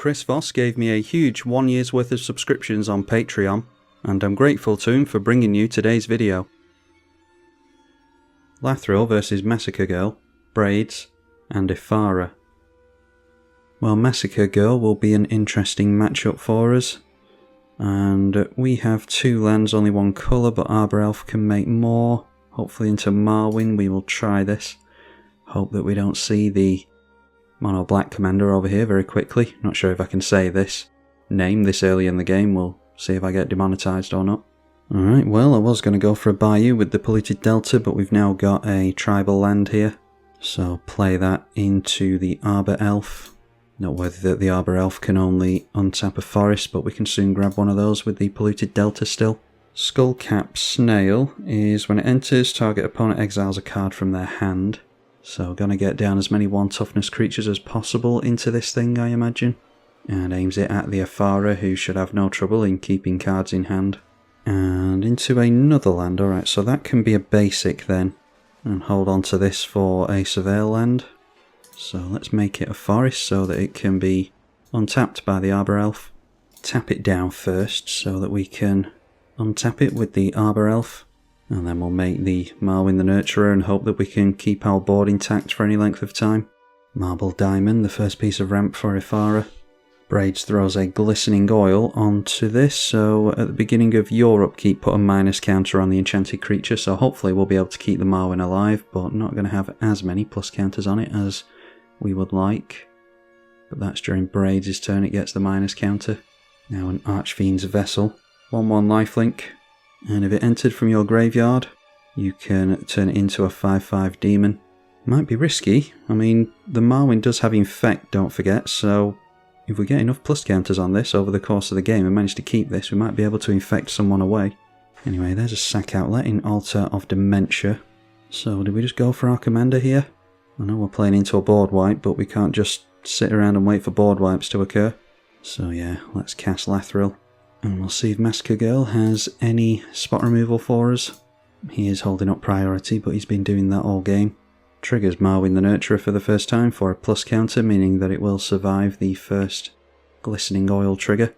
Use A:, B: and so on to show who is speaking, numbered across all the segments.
A: Chris Voss gave me a huge 1 year's worth of subscriptions on Patreon, and I'm grateful to him for bringing you today's video. Lathril versus Massacre Girl, Braids, and Ephara. Well, Massacre Girl will be an interesting matchup for us, and we have 2 lands, only 1 colour, but Arbor Elf can make more. Hopefully into Marwyn we will try this. Hope that we don't see the mono black commander over here very quickly. Not sure if I can say this name this early in the game. We'll see if I get demonetised or not. Alright, well, I was going to go for a Bayou with the Polluted Delta, but we've now got a tribal land here. So play that into the Arbor Elf. Noteworthy that the Arbor Elf can only untap a forest, but we can soon grab one of those with the Polluted Delta still. Skullcap Snail is when it enters, target opponent exiles a card from their hand. So gonna get down as many 1 toughness creatures as possible into this thing, I imagine. And aims it at the Ephara, who should have no trouble in keeping cards in hand. And into another land. Alright, so that can be a basic then. And hold on to this for a Surveil land. So let's make it a forest so that it can be untapped by the Arbor Elf. Tap it down first so that we can untap it with the Arbor Elf. And then we'll make the Marwyn the Nurturer and hope that we can keep our board intact for any length of time. Marble Diamond, the first piece of ramp for Ephara. Braids throws a Glistening Oil onto this, so at the beginning of your upkeep put a minus counter on the enchanted creature, so hopefully we'll be able to keep the Marwyn alive, but not going to have as many plus counters on it as we would like. But that's during Braids' turn, it gets the minus counter. Now an Archfiend's Vessel. 1/1 lifelink. And if it entered from your graveyard, you can turn it into a 5/5 demon. Might be risky. I mean, the Marwyn does have Infect, don't forget, so if we get enough plus counters on this over the course of the game and manage to keep this, we might be able to infect someone away. Anyway, there's a sack outlet in Altar of Dementia. So, did we just go for our commander here? I know we're playing into a board wipe, but we can't just sit around and wait for board wipes to occur. So yeah, let's cast Lathril. And we'll see if Massacre Girl has any spot removal for us. He is holding up priority, but he's been doing that all game. Triggers Marwyn the Nurturer for the first time for a plus counter, meaning that it will survive the first Glistening Oil trigger.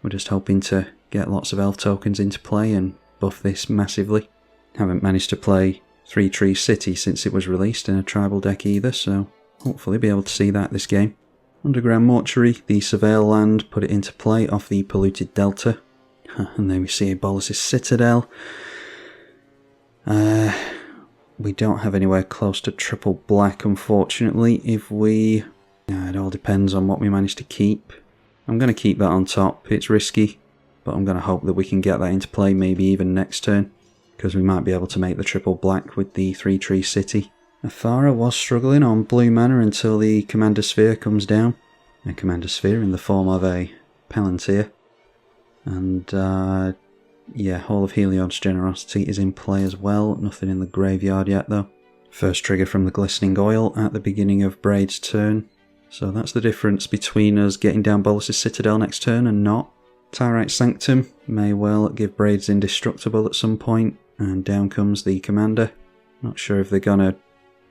A: We're just hoping to get lots of elf tokens into play and buff this massively. Haven't managed to play 3 Tree City since it was released in a tribal deck either, so hopefully be able to see that this game. Underground Mortuary, the Surveil land, put it into play off the Polluted Delta. And then we see a Bolas's Citadel. We don't have anywhere close to triple black, unfortunately. If we... it all depends on what we manage to keep. I'm going to keep that on top. It's risky, but I'm going to hope that we can get that into play maybe even next turn, because we might be able to make the triple black with the 3 Tree City. Ephara was struggling on blue mana until the Commander Sphere comes down. A Commander Sphere in the form of a Palantir. And yeah, Hall of Heliod's Generosity is in play as well. Nothing in the graveyard yet though. First trigger from the Glistening Oil at the beginning of Braids' turn. So that's the difference between us getting down Bolas's Citadel next turn and not. Tyrite Sanctum may well give Braids indestructible at some point, and down comes the Commander. Not sure if they're gonna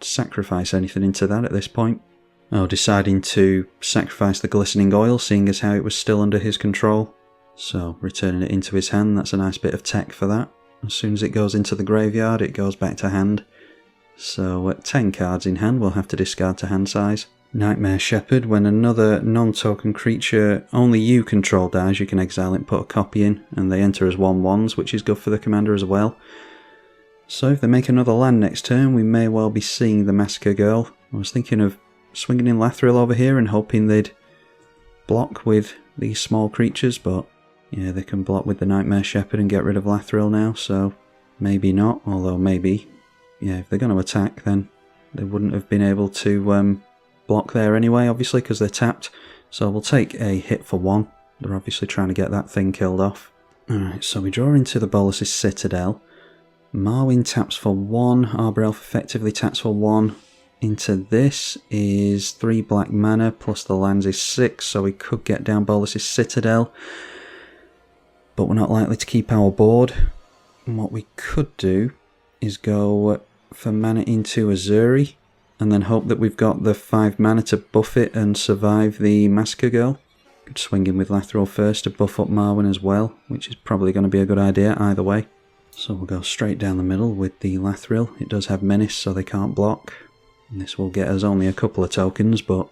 A: sacrifice anything into that at this point. Oh, deciding to sacrifice the Glistening Oil, seeing as how it was still under his control. So, returning it into his hand, that's a nice bit of tech for that. As soon as it goes into the graveyard, it goes back to hand. So, at 10 cards in hand, we'll have to discard to hand size. Nightmare Shepherd, when another non-token creature only you control dies, you can exile it and put a copy in, and they enter as 1/1s, which is good for the commander as well. So if they make another land next turn, we may well be seeing the Massacre Girl. I was thinking of swinging in Lathril over here and hoping they'd block with these small creatures, but yeah, they can block with the Nightmare Shepherd and get rid of Lathril now, so maybe not, although maybe. Yeah, if they're going to attack, then they wouldn't have been able to block there anyway, obviously, because they're tapped. So we'll take a hit for 1. They're obviously trying to get that thing killed off. Alright, so we draw into the Bolas's Citadel. Marwyn taps for 1, Arbor Elf effectively taps for 1. Into this is 3 black mana, plus the lands is 6, so we could get down Bolas's Citadel. But we're not likely to keep our board. And what we could do is go for mana into Azuri, and then hope that we've got the 5 mana to buff it and survive the Massacre Girl. Could swing in with Lathril first to buff up Marwyn as well, which is probably going to be a good idea either way. So we'll go straight down the middle with the Lathril. It does have Menace, so they can't block. And this will get us only a couple of tokens, but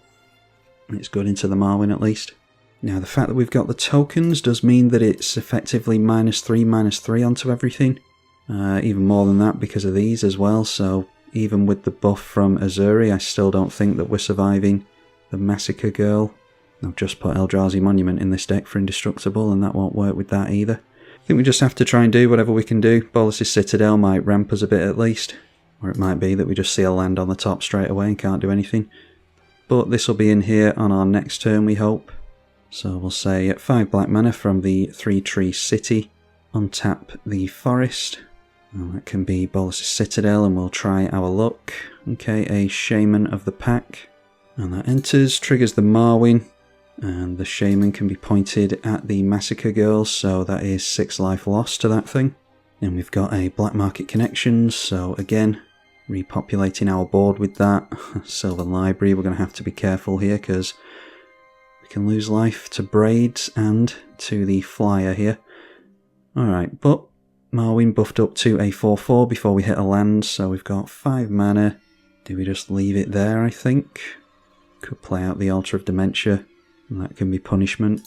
A: it's good into the Marwyn at least. Now the fact that we've got the tokens does mean that it's effectively -3/-3 onto everything. Even more than that because of these as well, so even with the buff from Azuri, I still don't think that we're surviving the Massacre Girl. I've just put Eldrazi Monument in this deck for Indestructible, and that won't work with that either. I think we just have to try and do whatever we can do. Bolas's Citadel might ramp us a bit at least, or it might be that we just see a land on the top straight away and can't do anything. But this will be in here on our next turn, we hope. So we'll say at 5 black mana from the 3-tree city, untap the forest. And that can be Bolas's Citadel, and we'll try our luck. Okay, a Shaman of the Pack. And that enters, triggers the Marwyn, and the Shaman can be pointed at the Massacre Girl, so that is 6 life lost to that thing. And we've got a Black Market Connections, so again, repopulating our board with that. Sylvan Library, we're going to have to be careful here, because we can lose life to Braids and to the Flyer here. Alright, but Marwyn buffed up to a 4/4 before we hit a land, so we've got 5 mana. Do we just leave it there, I think? Could play out the Altar of Dementia, and that can be punishment,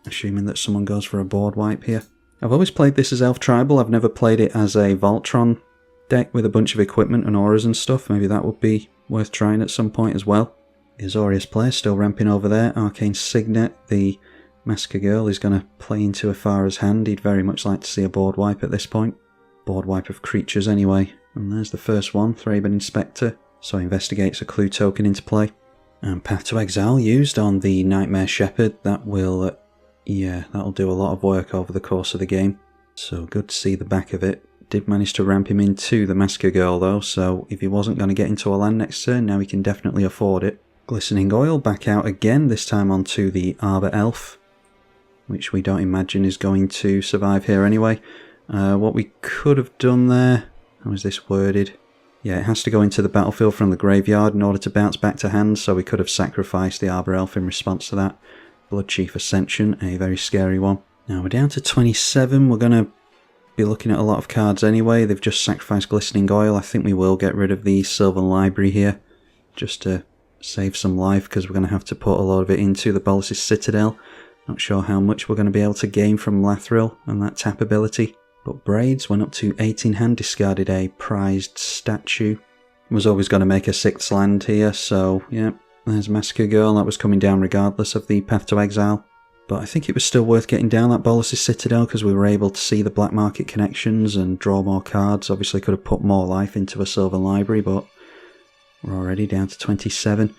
A: assuming that someone goes for a board wipe here. I've always played this as Elf Tribal, I've never played it as a Voltron deck with a bunch of equipment and auras and stuff. Maybe that would be worth trying at some point as well. The Azorius player still ramping over there. Arcane Signet, the Massacre Girl, is going to play into Ephara's hand. He'd very much like to see a board wipe at this point. Board wipe of creatures anyway. And there's the first one, Thraben Inspector. So he investigates a clue token into play. And Path to Exile used on the Nightmare Shepherd. That will, that'll do a lot of work over the course of the game. So good to see the back of it. Did manage to ramp him into the Massacre Girl though, so if he wasn't going to get into a land next turn, now he can definitely afford it. Glistening Oil back out again, this time onto the Arbor Elf, which we don't imagine is going to survive here anyway. What we could have done there, how is this worded? Yeah, it has to go into the battlefield from the graveyard in order to bounce back to hand, so we could have sacrificed the Arbor Elf in response to that. Bloodchief Ascension, a very scary one. Now we're down to 27, we're going to be looking at a lot of cards anyway. They've just sacrificed Glistening Oil. I think we will get rid of the Sylvan Library here, just to save some life, because we're going to have to put a lot of it into the Bolas's Citadel. Not sure how much we're going to be able to gain from Lathril and that tap ability. But Braids went up to 18 hand, discarded a prized statue. Was always going to make a 6th land here, so yeah, there's Massacre Girl. That was coming down regardless of the Path to Exile. But I think it was still worth getting down that Bolas's Citadel, because we were able to see the Black Market Connections and draw more cards. Obviously could have put more life into a Sylvan Library, but we're already down to 27.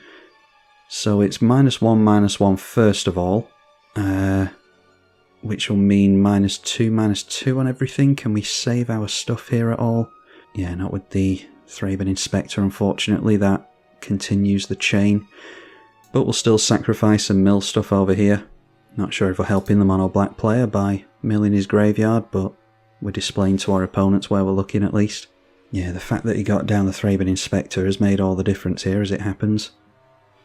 A: So it's -1/-1 first of all, which will mean -2/-2 on everything. Can we save our stuff here at all? Yeah, not with the Thraben Inspector, unfortunately. That continues the chain. But we'll still sacrifice and mill stuff over here. Not sure if we're helping the mono black player by milling his graveyard, but we're displaying to our opponents where we're looking at least. Yeah, the fact that he got down the Thraben Inspector has made all the difference here as it happens.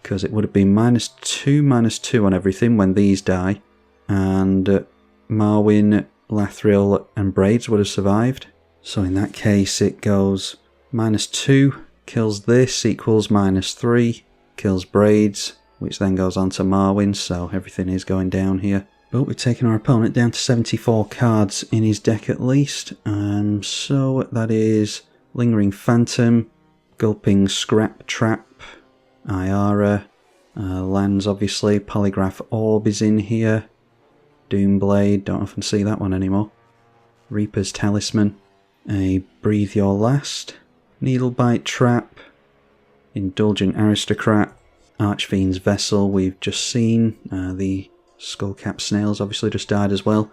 A: Because it would have been -2/-2 on everything when these die. And Marwyn, Lathril and Braids would have survived. So in that case it goes -2, kills this, equals -3, kills Braids, which then goes on to Marwyn, so everything is going down here. But we've taken our opponent down to 74 cards in his deck at least, and so that is Lingering Phantom, Gulping Scrap Trap, Iara, lands obviously, Polygraph Orb is in here, Doomblade, don't often see that one anymore, Reaper's Talisman, a Breathe Your Last, Needlebite Trap, Indulgent Aristocrat, Archfiend's Vessel we've just seen, the Skullcap Snails obviously just died as well.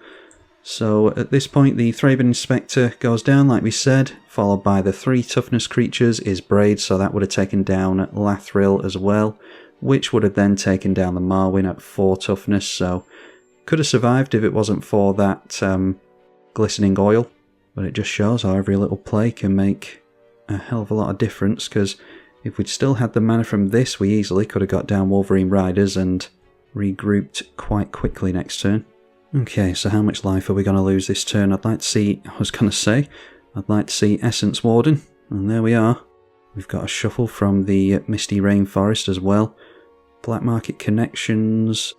A: So at this point the Thraben Inspector goes down like we said, followed by the 3 toughness creatures is Braids, so that would have taken down Lathril as well, which would have then taken down the Marwyn at 4 toughness, so could have survived if it wasn't for that Glistening Oil, but it just shows how every little play can make a hell of a lot of difference, because if we'd still had the mana from this, we easily could have got down Wolverine Riders and regrouped quite quickly next turn. Okay, so how much life are we going to lose this turn? I'd like to see, I'd like to see Essence Warden, and there we are. We've got a shuffle from the Misty Rainforest as well. Black Market Connections.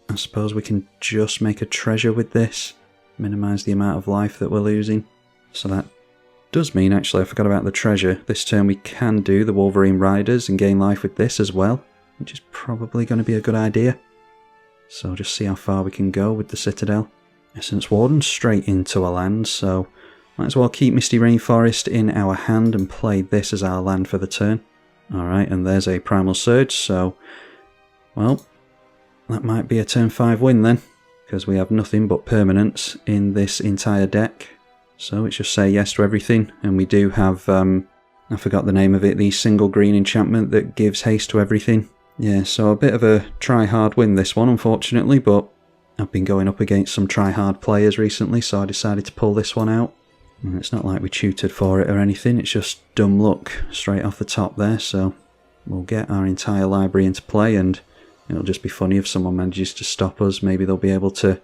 A: I suppose we can just make a treasure with this. Minimise the amount of life that we're losing. So that does mean, actually, I forgot about the treasure. This turn we can do the Wolverine Riders and gain life with this as well, which is probably going to be a good idea. So just see how far we can go with the Citadel. Essence Warden straight into a land, so might as well keep Misty Rainforest in our hand and play this as our land for the turn. Alright, and there's a Primal Surge, so, well, that might be a turn 5 win then, because we have nothing but permanents in this entire deck. So let's just say yes to everything, and we do have, I forgot the name of it, the single green enchantment that gives haste to everything. Yeah, so a bit of a try-hard win this one, unfortunately, but I've been going up against some try-hard players recently, so I decided to pull this one out. And it's not like we tutored for it or anything, it's just dumb luck straight off the top there, so we'll get our entire library into play, and it'll just be funny if someone manages to stop us. Maybe they'll be able to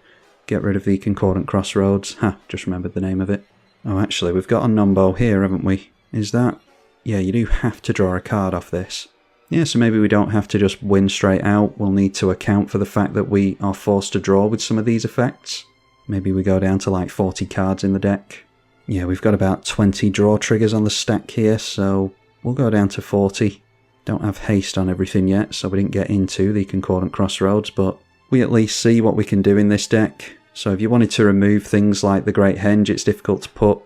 A: get rid of the Concordant Crossroads. Ha, just remembered the name of it. Oh, actually, we've got a Numbo here, haven't we? Is that... yeah, you do have to draw a card off this. Yeah, so maybe we don't have to just win straight out. We'll need to account for the fact that we are forced to draw with some of these effects. Maybe we go down to like 40 cards in the deck. Yeah, we've got about 20 draw triggers on the stack here, so we'll go down to 40. Don't have haste on everything yet, so we didn't get into the Concordant Crossroads, but we at least see what we can do in this deck. So if you wanted to remove things like the Great Henge, it's difficult to put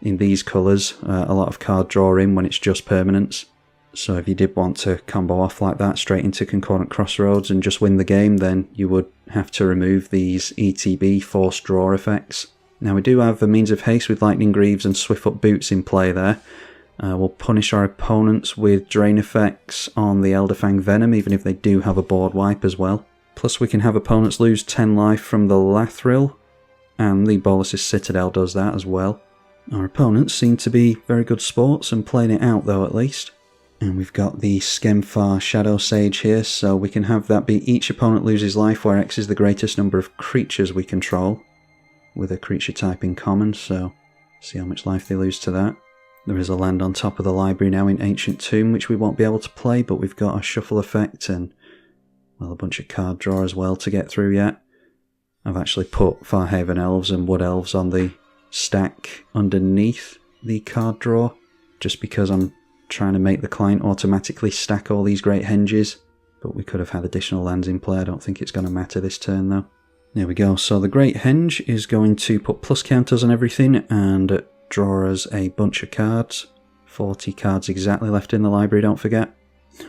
A: in these colours a lot of card draw in when it's just permanents. So if you did want to combo off like that straight into Concordant Crossroads and just win the game, then you would have to remove these ETB forced draw effects. Now we do have a means of haste with Lightning Greaves and Swift Foot Boots in play there. We'll punish our opponents with drain effects on the Elderfang Venom, even if they do have a board wipe as well. Plus we can have opponents lose 10 life from the Lathril, and the Bolas's Citadel does that as well. Our opponents seem to be very good sports and playing it out though, at least. And we've got the Skemfar Shadow Sage here, so we can have that be each opponent loses life where X is the greatest number of creatures we control, with a creature type in common, so see how much life they lose to that. There is a land on top of the library now in Ancient Tomb, which we won't be able to play, but we've got a shuffle effect and, well, a bunch of card draw as well to get through yet. I've actually put Farhaven Elves and Wood Elves on the stack underneath the card draw, just because I'm trying to make the client automatically stack all these Great Henges, but we could have had additional lands in play. I don't think it's going to matter this turn though. There we go, so the Great Henge is going to put plus counters on everything and draw us a bunch of cards. 40 cards exactly left in the library, don't forget.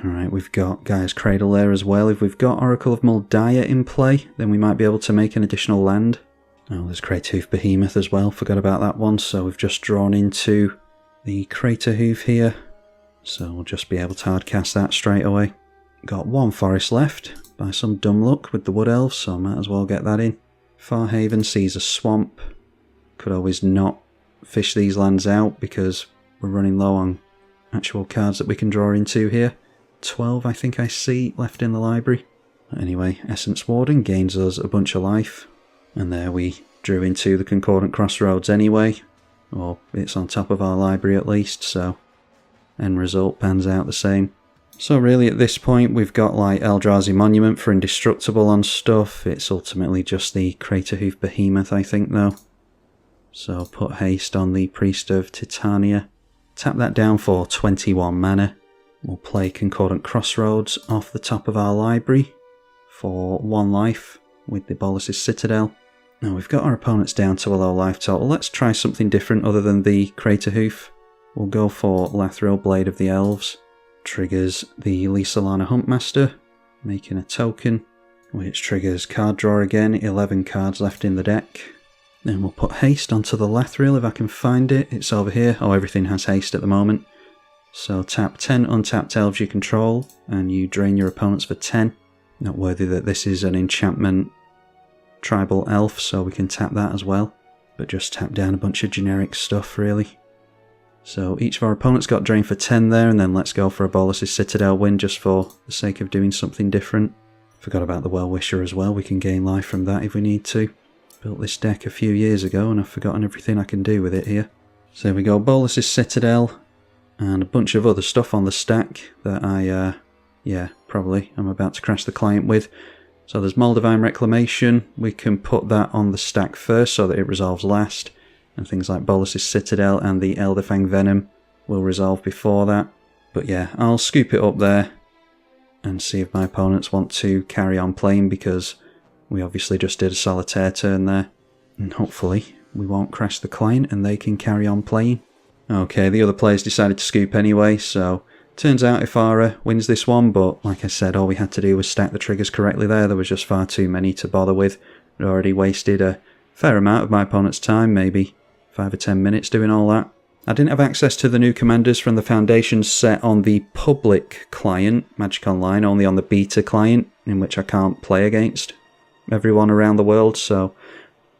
A: Alright, we've got Gaia's Cradle there as well. If we've got Oracle of Muldiah in play, then we might be able to make an additional land. Oh, there's Craterhoof Behemoth as well, forgot about that one, so we've just drawn into the Craterhoof here. So we'll just be able to hardcast that straight away. Got one forest left, by some dumb luck with the Wood Elves, so I might as well get that in. Farhaven sees a swamp. Could always not fish these lands out because we're running low on actual cards that we can draw into here. 12 I think I see left in the library. Anyway, Essence Warden gains us a bunch of life. And there we drew into the Concordant Crossroads anyway. Or it's on top of our library at least, so end result pans out the same. So really at this point we've got like Eldrazi Monument for Indestructible on stuff. It's ultimately just the Craterhoof Behemoth I think though. So put haste on the Priest of Titania. Tap that down for 21 mana. We'll play Concordant Crossroads off the top of our library for 1 life with the Bolas's Citadel. Now we've got our opponents down to a low life total. Let's try something different other than the Craterhoof. We'll go for Lathril, Blade of the Elves. Triggers the Lysolana Huntmaster, making a token, which triggers card draw again, 11 cards left in the deck. Then we'll put haste onto the Lathril if I can find it. It's over here. Oh, everything has haste at the moment. So tap 10 untapped elves you control, and you drain your opponents for 10. Noteworthy that this is an enchantment tribal elf, so we can tap that as well. But just tap down a bunch of generic stuff, really. So each of our opponents got drained for 10 there, and then let's go for a Bolas's Citadel win just for the sake of doing something different. Forgot about the Well-Wisher as well, we can gain life from that if we need to. Built this deck a few years ago and I've forgotten everything I can do with it here. So here we go, Bolas's Citadel, and a bunch of other stuff on the stack that I'm about to crash the client with. So there's Moldavine Reclamation, we can put that on the stack first so that it resolves last, and things like Bolas's Citadel and the Elderfang Venom will resolve before that. But yeah, I'll scoop it up there and see if my opponents want to carry on playing, because we obviously just did a solitaire turn there, and hopefully we won't crash the client and they can carry on playing. Okay, the other players decided to scoop anyway, so turns out Ephara wins this one, but like I said, all we had to do was stack the triggers correctly there. There was just far too many to bother with. I'd already wasted a fair amount of my opponent's time, maybe 5 or 10 minutes doing all that. I didn't have access to the new commanders from the Foundations set on the public client, Magic Online, only on the beta client, in which I can't play against everyone around the world, so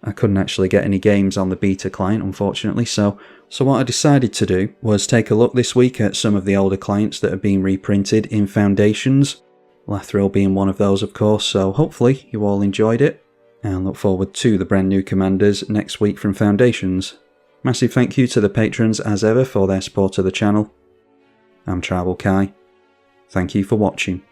A: I couldn't actually get any games on the beta client, unfortunately. So what I decided to do was take a look this week at some of the older clients that are being reprinted in Foundations, Lathril being one of those, of course, so hopefully you all enjoyed it, and look forward to the brand new commanders next week from Foundations. Massive thank you to the patrons as ever for their support of the channel. I'm tribalkai. Thank you for watching.